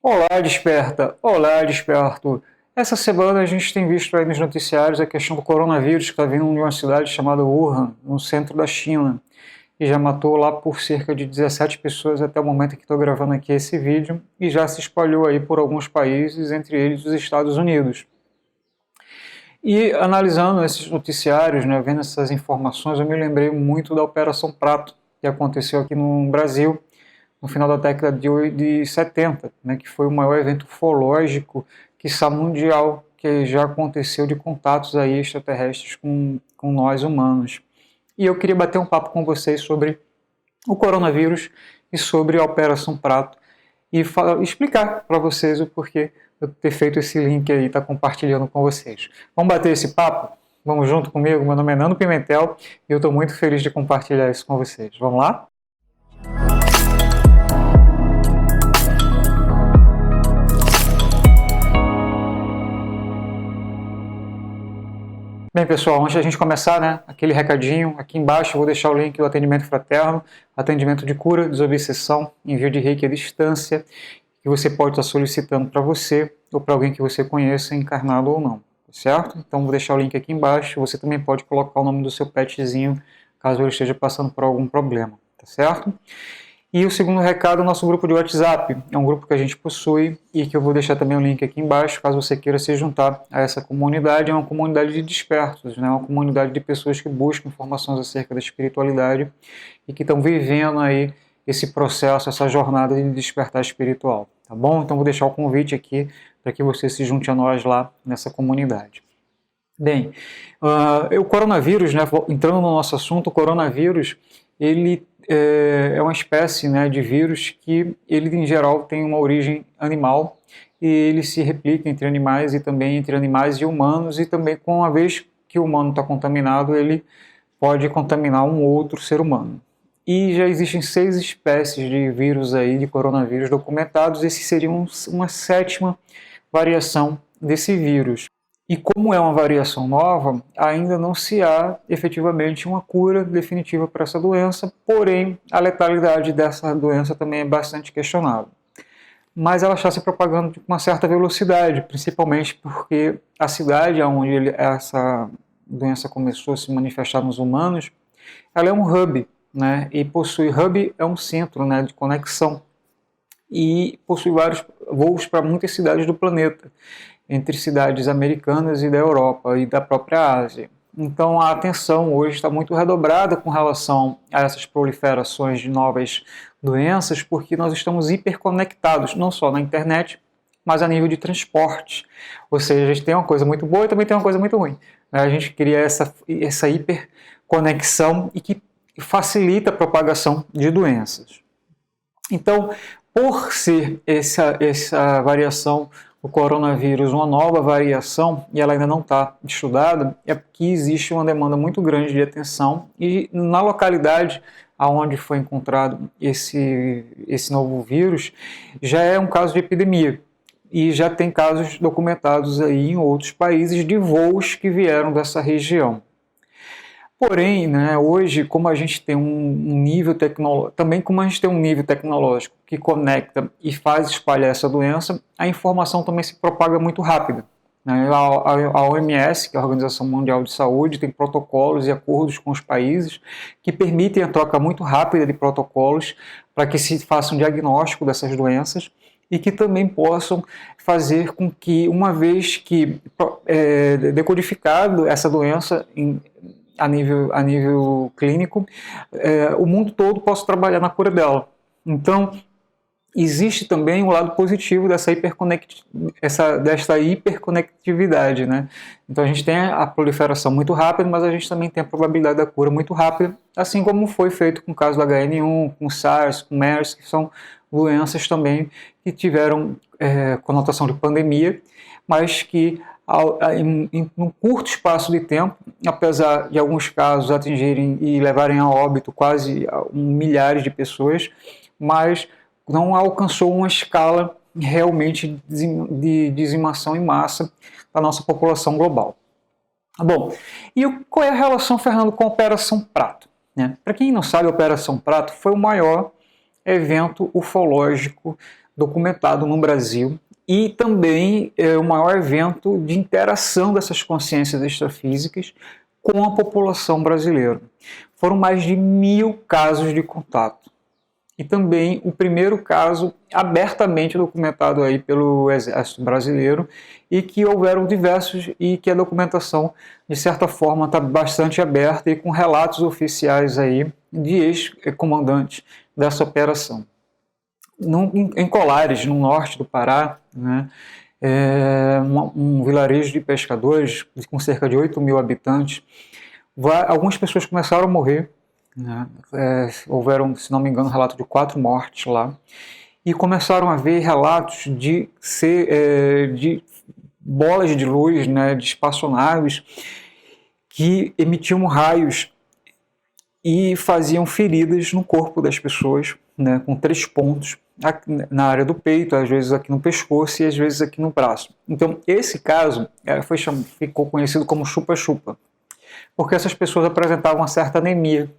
Olá, Desperta! Olá, Desperto! Essa semana a gente tem visto aí nos noticiários a questão do coronavírus que está vindo de uma cidade chamada Wuhan, no centro da China, e já matou lá por cerca de 17 pessoas até o momento em que estou gravando aqui esse vídeo, e já se espalhou aí por alguns países, entre eles os Estados Unidos. E analisando esses noticiários, né, vendo essas informações, eu me lembrei muito da Operação Prato, que aconteceu aqui no Brasil, no final da década de 70, né, que foi o maior evento ufológico, quiçá mundial, que já aconteceu de contatos aí extraterrestres com nós humanos. E eu queria bater um papo com vocês sobre o coronavírus e sobre a Operação Prato e explicar para vocês o porquê eu ter feito esse link aí, estar compartilhando com vocês. Vamos bater esse papo? Vamos junto comigo? Meu nome é Nando Pimentel e eu estou muito feliz de compartilhar isso com vocês. Vamos lá? Bem, pessoal, antes de a gente começar, né, aquele recadinho, aqui embaixo eu vou deixar o link do atendimento fraterno, atendimento de cura, desobsessão, envio de reiki à distância, que você pode estar solicitando para você ou para alguém que você conheça, encarnado ou não, certo? Então vou deixar o link aqui embaixo, você também pode colocar o nome do seu petzinho, caso ele esteja passando por algum problema, tá certo? E o segundo recado é o nosso grupo de WhatsApp. É um grupo que a gente possui e que eu vou deixar também o link aqui embaixo, caso você queira se juntar a essa comunidade. É uma comunidade de despertos, né? Uma comunidade de pessoas que buscam informações acerca da espiritualidade e que estão vivendo aí esse processo, essa jornada de despertar espiritual, tá bom? Então vou deixar o convite aqui para que você se junte a nós lá nessa comunidade. Bem, o coronavírus, né, entrando no nosso assunto, o coronavírus, ele é uma espécie, né, de vírus que ele em geral tem uma origem animal e ele se replica entre animais e também entre animais e humanos, e também com uma vez que o humano está contaminado, ele pode contaminar um outro ser humano. E já existem 6 espécies de vírus aí, de coronavírus documentados. Esse seria uma 7ª variação desse vírus. E como é uma variação nova, ainda não se há efetivamente uma cura definitiva para essa doença, porém a letalidade dessa doença também é bastante questionável. Mas ela está se propagando com uma certa velocidade, principalmente porque a cidade onde essa doença começou a se manifestar nos humanos, ela é um hub, né? E hub é um centro, né, de conexão, e possui vários voos para muitas cidades do planeta, entre cidades americanas e da Europa e da própria Ásia. Então a atenção hoje está muito redobrada com relação a essas proliferações de novas doenças, porque nós estamos hiperconectados, não só na internet, mas a nível de transporte. Ou seja, a gente tem uma coisa muito boa e também tem uma coisa muito ruim. A gente cria essa hiperconexão e que facilita a propagação de doenças. Então, por ser essa variação, o coronavírus, uma nova variação, e ela ainda não está estudada, é porque existe uma demanda muito grande de atenção, e na localidade onde foi encontrado esse novo vírus, já é um caso de epidemia, e já tem casos documentados aí em outros países de voos que vieram dessa região. Porém, né, hoje, como a gente tem um nível tecnológico, também como a gente tem um nível tecnológico que conecta e faz espalhar essa doença, a informação também se propaga muito rápido. Né? A OMS, que é a Organização Mundial de Saúde, tem protocolos e acordos com os países que permitem a troca muito rápida de protocolos para que se faça um diagnóstico dessas doenças e que também possam fazer com que, uma vez que decodificado essa doença a nível clínico, o mundo todo possa trabalhar na cura dela. Então, existe também um lado positivo dessa hiperconectividade, né? Então a gente tem a proliferação muito rápida, mas a gente também tem a probabilidade da cura muito rápida, assim como foi feito com o caso do HN1, com SARS, com MERS, que são doenças também que tiveram conotação de pandemia, mas que em um curto espaço de tempo, apesar de alguns casos atingirem e levarem a óbito quase milhares de pessoas, mas não alcançou uma escala realmente de dizimação em massa da nossa população global. Bom, e qual é a relação, Fernando, com a Operação Prato? Né? Para quem não sabe, a Operação Prato foi o maior evento ufológico documentado no Brasil e também é o maior evento de interação dessas consciências extrafísicas com a população brasileira. Foram mais de 1.000 casos de contato. E também o primeiro caso abertamente documentado aí pelo Exército Brasileiro e que houveram diversos e que a documentação, de certa forma, está bastante aberta e com relatos oficiais aí de ex-comandantes dessa operação. Em Colares, no norte do Pará, né, um vilarejo de pescadores com cerca de 8.000 habitantes, algumas pessoas começaram a morrer, né? Houveram, se não me engano, relato de 4 mortes lá, e começaram a haver relatos de bolas de luz, né, de espaçonaves que emitiam raios e faziam feridas no corpo das pessoas, né, com 3 pontos, na área do peito, às vezes aqui no pescoço e às vezes aqui no braço. Então, esse caso ficou conhecido como chupa-chupa, porque essas pessoas apresentavam uma certa anemia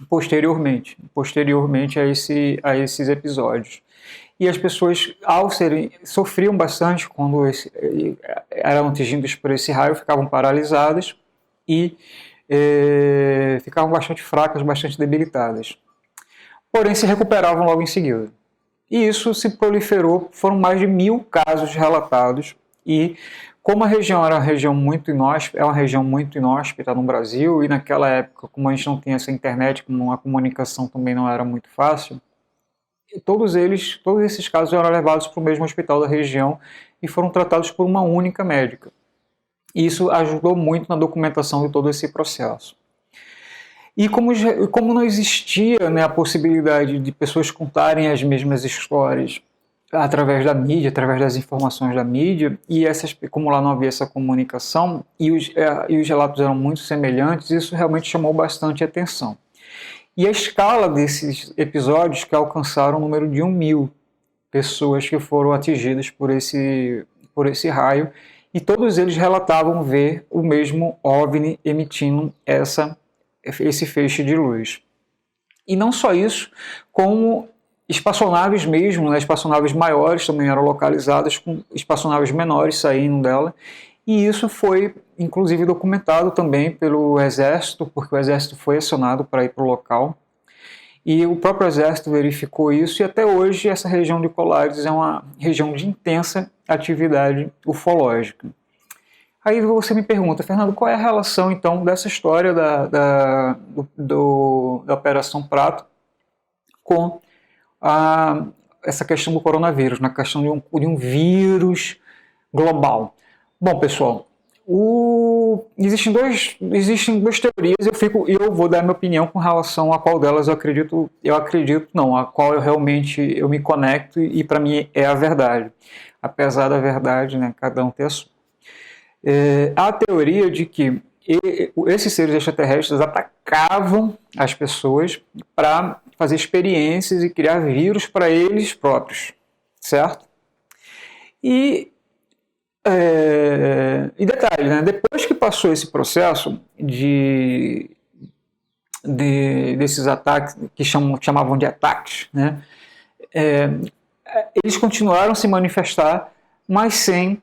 posteriormente a esses episódios. E as pessoas, sofriam bastante quando eram atingidas por esse raio, ficavam paralisadas e ficavam bastante fracas, bastante debilitadas. Porém, se recuperavam logo em seguida. E isso se proliferou, foram mais de 1.000 casos relatados, e como a região era uma região muito inóspita no Brasil, e naquela época, como a gente não tinha essa internet, como a comunicação também não era muito fácil, todos esses casos eram levados para o mesmo hospital da região e foram tratados por uma única médica. E isso ajudou muito na documentação de todo esse processo. E como não existia, né, a possibilidade de pessoas contarem as mesmas histórias através da mídia, através das informações da mídia, e como lá não havia essa comunicação, e os relatos eram muito semelhantes, isso realmente chamou bastante atenção. E a escala desses episódios que alcançaram o número de 1.000 pessoas que foram atingidas por esse raio, e todos eles relatavam ver o mesmo OVNI emitindo esse feixe de luz. E não só isso, como espaçonaves mesmo, né, espaçonaves maiores também eram localizadas, com espaçonaves menores saindo dela, e isso foi inclusive documentado também pelo Exército, porque o Exército foi acionado para ir para o local, e o próprio Exército verificou isso, e até hoje essa região de Colares é uma região de intensa atividade ufológica. Aí você me pergunta, Fernando, qual é a relação então dessa história da Operação Prato com essa questão do coronavírus, na questão de um vírus global? Bom, pessoal, existem duas teorias, eu vou dar minha opinião com relação a qual delas a qual eu realmente me conecto e para mim é a verdade. Apesar da verdade, né, cada um ter a sua. Há a teoria de que esses seres extraterrestres atacavam as pessoas para fazer experiências e criar vírus para eles próprios, certo? E detalhe, né? Depois que passou esse processo desses ataques, que chamavam de ataques, né? Eles continuaram a se manifestar, mas sem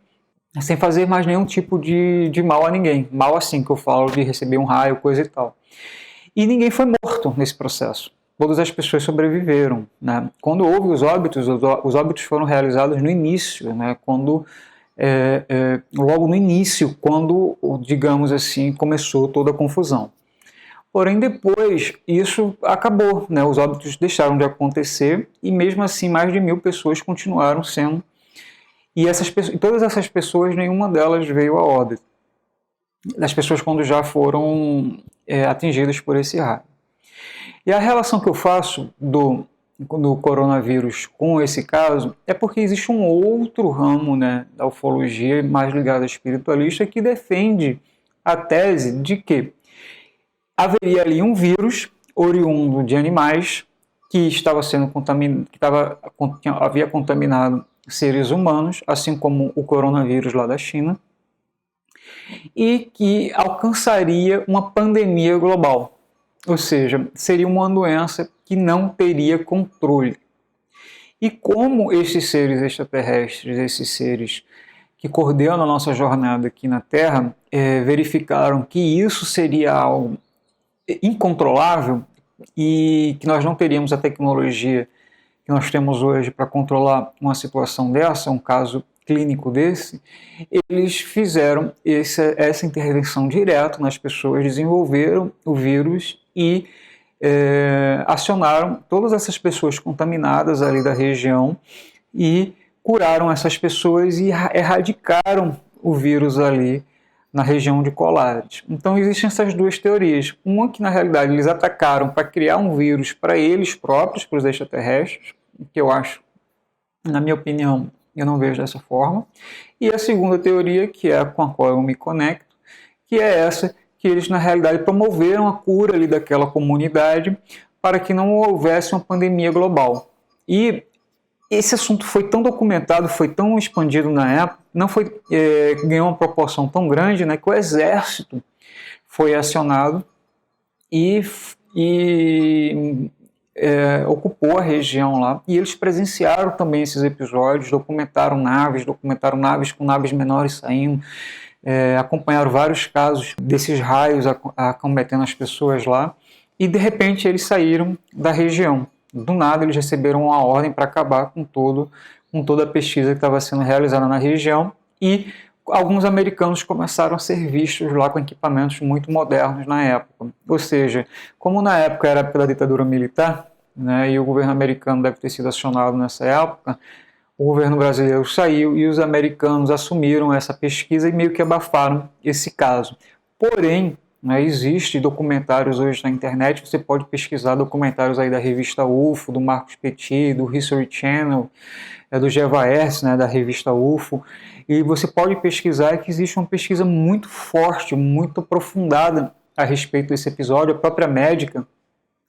fazer mais nenhum tipo de mal a ninguém. Mal assim que eu falo de receber um raio, coisa e tal. E ninguém foi morto nesse processo. Todas as pessoas sobreviveram, né? Quando houve os óbitos foram realizados no início, né? Logo no início, quando, digamos assim, começou toda a confusão. Porém, depois, isso acabou, né? Os óbitos deixaram de acontecer e, mesmo assim, mais de 1.000 pessoas continuaram sendo. E todas essas pessoas, nenhuma delas veio a óbito. Das pessoas quando já foram atingidas por esse raio. E a relação que eu faço do coronavírus com esse caso é porque existe um outro ramo, né, da ufologia mais ligado à espiritualista que defende a tese de que haveria ali um vírus oriundo de animais que havia contaminado seres humanos, assim como o coronavírus lá da China, e que alcançaria uma pandemia global. Ou seja, seria uma doença que não teria controle. E como esses seres extraterrestres, esses seres que coordenam a nossa jornada aqui na Terra, verificaram que isso seria algo incontrolável e que nós não teríamos a tecnologia que nós temos hoje para controlar uma situação dessa, um caso clínico desse, eles fizeram essa intervenção direto nas pessoas, desenvolveram o vírus e acionaram todas essas pessoas contaminadas ali da região e curaram essas pessoas e erradicaram o vírus ali na região de Colares. Então existem essas duas teorias. Uma que na realidade eles atacaram para criar um vírus para eles próprios, para os extraterrestres, que eu acho, na minha opinião, eu não vejo dessa forma. E a segunda teoria, que é com a qual eu me conecto, que é essa que eles na realidade promoveram a cura ali daquela comunidade para que não houvesse uma pandemia global. E esse assunto foi tão documentado, foi tão expandido na época, não foi, ganhou uma proporção tão grande, né, que o exército foi acionado e ocupou a região lá. E eles presenciaram também esses episódios, documentaram naves com naves menores saindo, acompanharam vários casos desses raios acometendo as pessoas lá. E de repente eles saíram da região. Do nada eles receberam uma ordem para acabar com toda a pesquisa que estava sendo realizada na região, e alguns americanos começaram a ser vistos lá com equipamentos muito modernos na época. Ou seja, como na época era a época da ditadura militar, né, e o governo americano deve ter sido acionado nessa época, o governo brasileiro saiu e os americanos assumiram essa pesquisa e meio que abafaram esse caso. Porém, existem documentários hoje na internet, você pode pesquisar documentários aí da revista UFO, do Marcos Petit, do History Channel, do Gevaers, né, da revista UFO, e você pode pesquisar que existe uma pesquisa muito forte, muito aprofundada a respeito desse episódio. A própria médica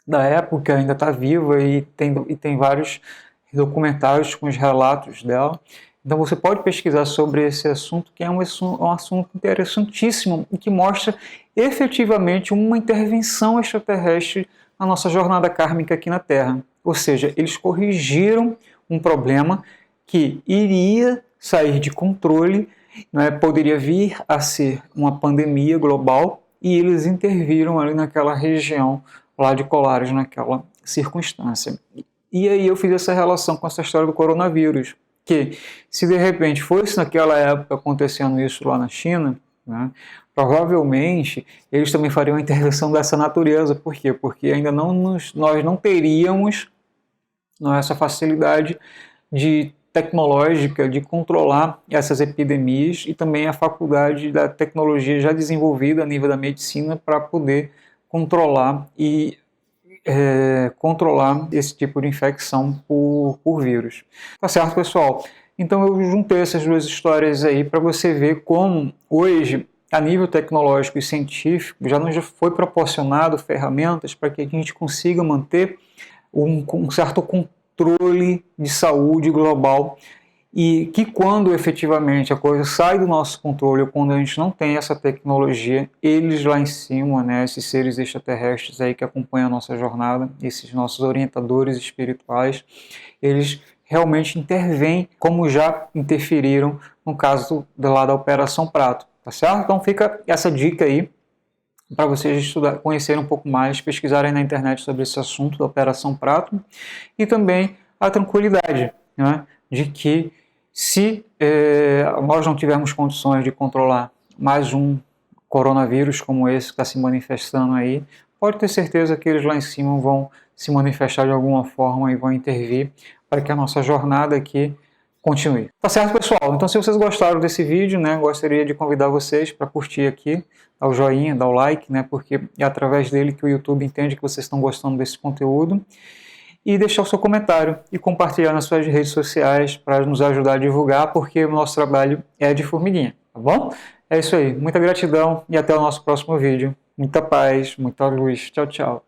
da época ainda está viva e tem vários documentários com os relatos dela. Então você pode pesquisar sobre esse assunto, que é um assunto interessantíssimo e que mostra efetivamente uma intervenção extraterrestre na nossa jornada kármica aqui na Terra. Ou seja, eles corrigiram um problema que iria sair de controle, né, poderia vir a ser uma pandemia global, e eles interviram ali naquela região lá de Colares, naquela circunstância. E aí eu fiz essa relação com essa história do coronavírus, que se de repente fosse naquela época acontecendo isso lá na China, né, provavelmente eles também fariam uma intervenção dessa natureza. Por quê? Porque ainda nós não teríamos essa facilidade tecnológica de controlar essas epidemias, e também a faculdade da tecnologia já desenvolvida a nível da medicina para poder controlar esse tipo de infecção por vírus. Tá certo, pessoal? Então eu juntei essas duas histórias aí para você ver como hoje, a nível tecnológico e científico, já nos foi proporcionado ferramentas para que a gente consiga manter um certo controle de saúde global, e que quando efetivamente a coisa sai do nosso controle, ou quando a gente não tem essa tecnologia, eles lá em cima, né, esses seres extraterrestres aí que acompanham a nossa jornada, esses nossos orientadores espirituais, eles realmente intervêm, como já interferiram no caso da Operação Prato, tá certo? Então fica essa dica aí para vocês conhecerem um pouco mais, pesquisarem na internet sobre esse assunto da Operação Prato, e também a tranquilidade, né, de que se nós não tivermos condições de controlar mais um coronavírus como esse que está se manifestando aí, pode ter certeza que eles lá em cima vão se manifestar de alguma forma e vão intervir para que a nossa jornada aqui continue. Tá certo, pessoal? Então, se vocês gostaram desse vídeo, né, gostaria de convidar vocês para curtir aqui, dar o joinha, dar o like, né, porque é através dele que o YouTube entende que vocês estão gostando desse conteúdo, e deixar o seu comentário e compartilhar nas suas redes sociais para nos ajudar a divulgar, porque o nosso trabalho é de formiguinha, tá bom? É isso aí, muita gratidão e até o nosso próximo vídeo. Muita paz, muita luz. Tchau, tchau.